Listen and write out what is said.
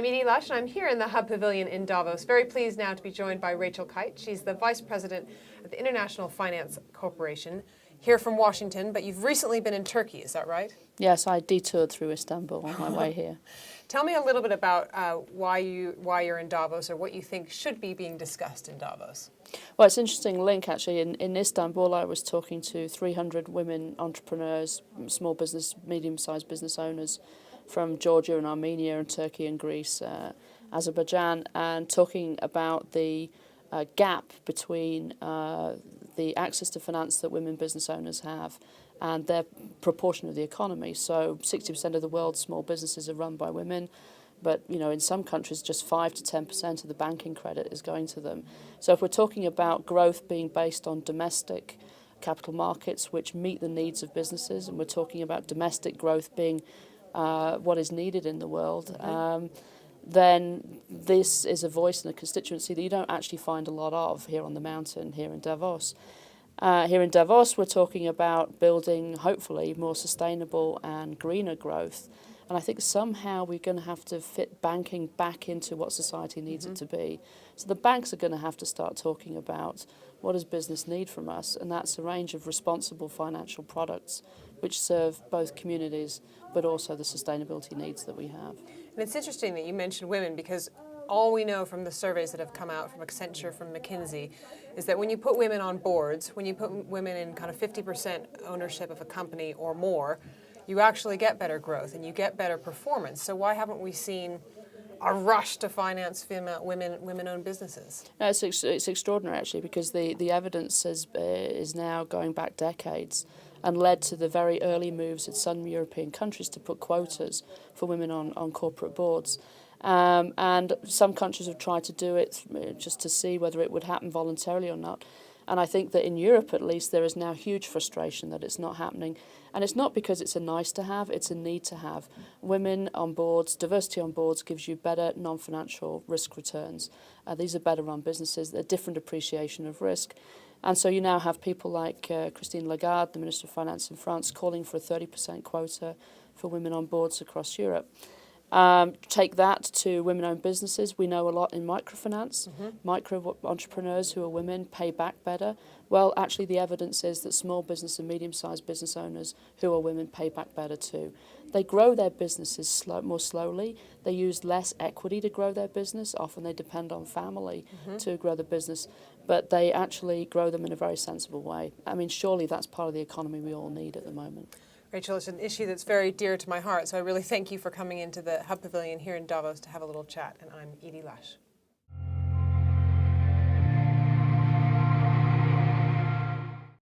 I'm Edie Lush, and I'm here in the Hub Pavilion in Davos. Very pleased now to be joined by Rachel Kyte. She's the Vice President of the International Finance Corporation, here from Washington, but you've recently been in Turkey, is that right? Yes, I detoured through Istanbul on my way here. Tell me a little bit about why you're in Davos, or what you think should be being discussed in Davos. Well, it's an interesting link, actually. In Istanbul, I was talking to 300 women entrepreneurs, small business, medium-sized business owners from Georgia and Armenia and Turkey and Greece, Azerbaijan, and talking about the gap between the access to finance that women business owners have and their proportion of the economy. So 60% of the world's small businesses are run by women, but in some countries just 5 to 10% of the banking credit is going to them. So if we're talking about growth being based on domestic capital markets which meet the needs of businesses, and we're talking about domestic growth being what is needed in the world, then this is a voice in a constituency that you don't actually find a lot of here on the mountain, here in Davos. Here in Davos, we're talking about building, hopefully, more sustainable and greener growth. And I think somehow we're going to have to fit banking back into what society needs it to be. So the banks are going to have to start talking about what does business need from us, and that's a range of responsible financial products which serve both communities but also the sustainability needs that we have. And it's interesting that you mentioned women, because all we know from the surveys that have come out from Accenture, from McKinsey, is that when you put women on boards, when you put women in kind of 50% ownership of a company or more, you actually get better growth and you get better performance. So why haven't we seen a rush to finance women-owned businesses? No, it's extraordinary, actually, because the evidence is now going back decades and led to the very early moves in some European countries to put quotas for women on corporate boards. And some countries have tried to do it just to see whether it would happen voluntarily or not. And I think that in Europe, at least, there is now huge frustration that it's not happening. And it's not because it's a nice to have, it's a need to have. Women on boards, diversity on boards gives you better non-financial risk returns. These are better run businesses, a different appreciation of risk. And so you now have people like Christine Lagarde, the Minister of Finance in France, calling for a 30% quota for women on boards across Europe. Take that to women-owned businesses. We know a lot in microfinance. Micro entrepreneurs who are women pay back better. Well, actually, the evidence is that small business and medium-sized business owners who are women pay back better too. They grow their businesses more slowly. They use less equity to grow their business. Often they depend on family to grow the business, but they actually grow them in a very sensible way. I mean, surely that's part of the economy we all need at the moment. Rachel, it's an issue that's very dear to my heart, so I really thank you for coming into the Hub Pavilion here in Davos to have a little chat, and I'm Edie Lush.